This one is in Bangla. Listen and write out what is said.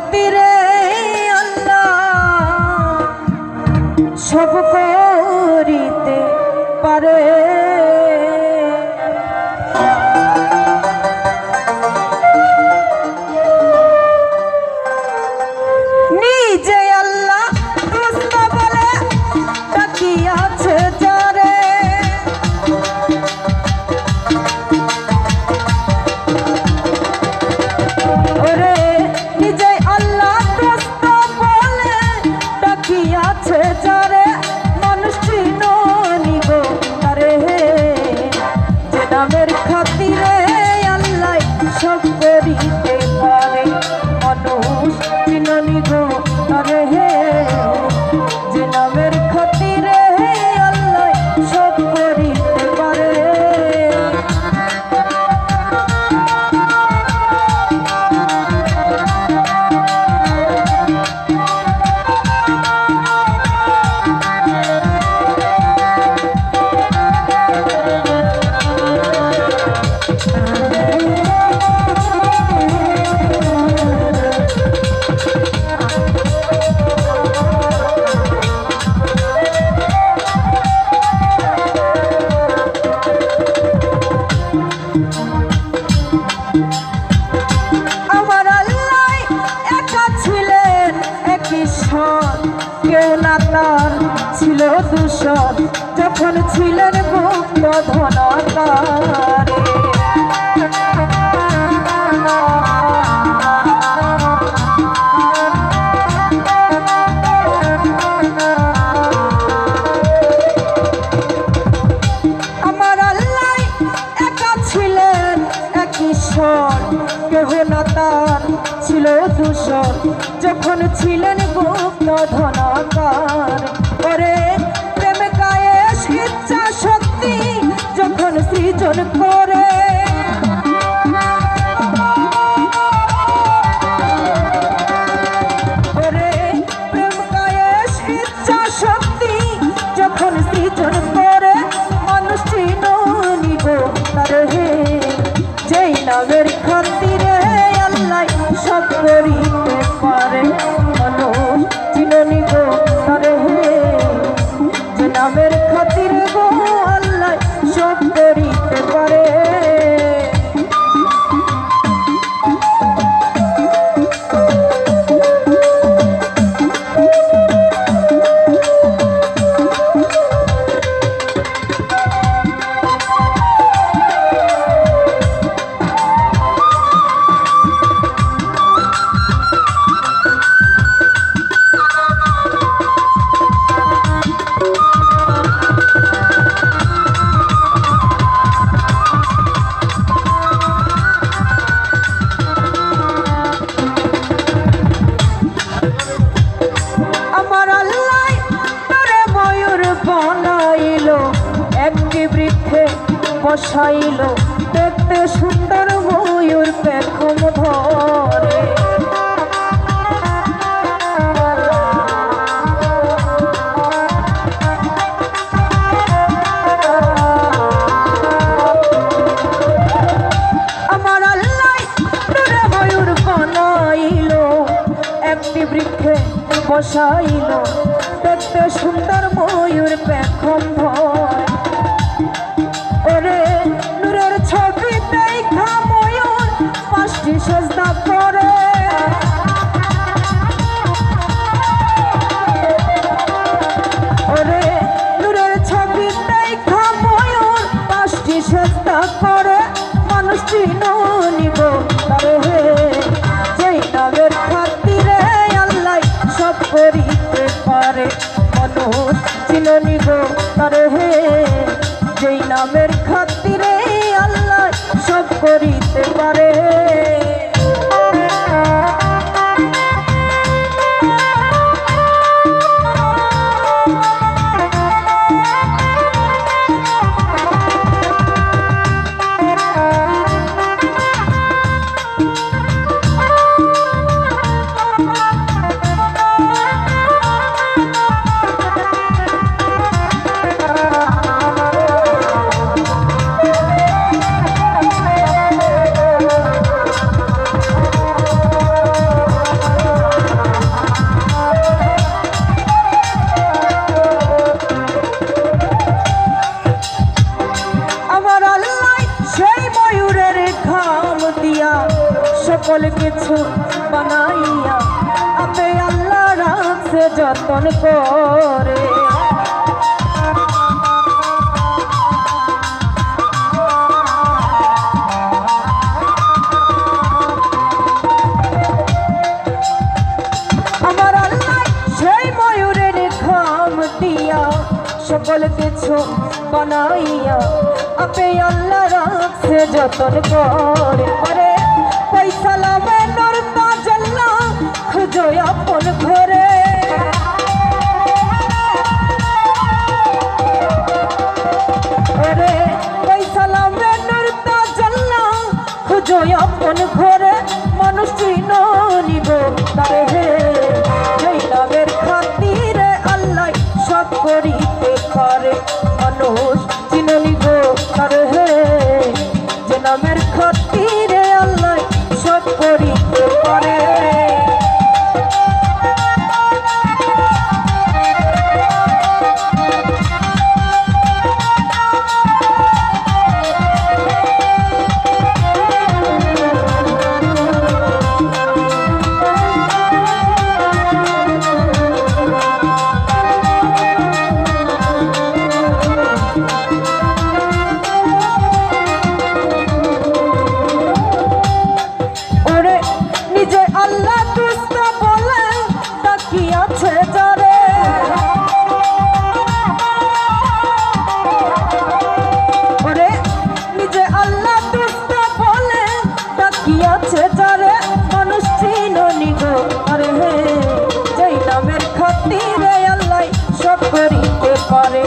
খাতিরে আল্লাহ সব করিতে পারে। নিজে আল্লাহ দোস্ত বলে তাকিয়াছে যারে, ওরে নিজে আল্লাহ দোস্ত বলে তাকিয়াছে যারে, মানুষ চিনি গো তারে, যে নামের খাতিরে আল্লাহ সব করিতে পারে। মানুষ চিনি গো তারে, যে নামের খাতিরে আল্লাহ সব করিতে পারে। আমার আল্লাহ একা ছিলেন এক ঈশ্বর, কেউ না তার ছিল দূষণ, যখন ছিলেন মুক্ত ধনতারে। আমার আল্লাহ একা ছিলেন এক ঈশ্বর, কেহ না তার ছিল দূষণ, যখন ছিলেন গুপ্ত ধনকার। ওরে প্রেম কায়েস ইচ্ছা শক্তি যখন সৃজন করে, ওরে প্রেম কায়েস ইচ্ছা শক্তি যখন সৃজন করে, মানুষ চিনি গো তারে, যেই নামের খাতিরে আল্লাহ সব করিতে পারে। মানুষ চিনি গো তারে, যে নামের খাতিরে গো আল্লাহ সব করিতে পারে। আমার আল্লাহ তোরে ময়ূর বানাইলো, একটি বৃক্ষে বসাইলো, দেখতে সুন্দর ময়ূর পেখম ধরে। আমার আল্লাহ তোরে ময়ূর বানাইলো, একটি বৃক্ষে বসাইলো, দেখতে সুন্দর ময়ূর পেখম ধরে। ওরে নূরের ছবি দেখা ময়ূর পাঁচটি সেজদা করে, ওরে নূরের ছবি দেখা ময়ূর পাঁচটি সেজদা করে, মানুষ চিনি গো তারে, যেই নামের খাতিরে আল্লাহ সব করিতে পারে। মানুষ চিনি গো তারে, যেই নামের খাতিরে আল্লাহ সব করিতে পারে। রাখছে যতন করে। আমার আল্লাহ সেই ময়ূরের ঘাম দিয়া সকল কিছু বানাইয়া আপে আল্লাহ রাখছে যতন করে। আরে পয়সা লাভে নূর তাজাল্লা খুঁজো আপন ঘরে। আরে পয়সা লাভে নূর তাজাল্লা খুঁজো আপন ঘরে। মানুষ চিনো নিব তারে হে, যেই নামের খাতিরে আল্লাহ সব করিতে পারে। মানুষ চিনো নিব তারে হে, যে নামের খাতিরে আল্লাহ সব করিতে পারে। মানুষ চিনো নিগো আরে হে, যেই নামের খাতিরে আল্লাহ সব করিতে পারে।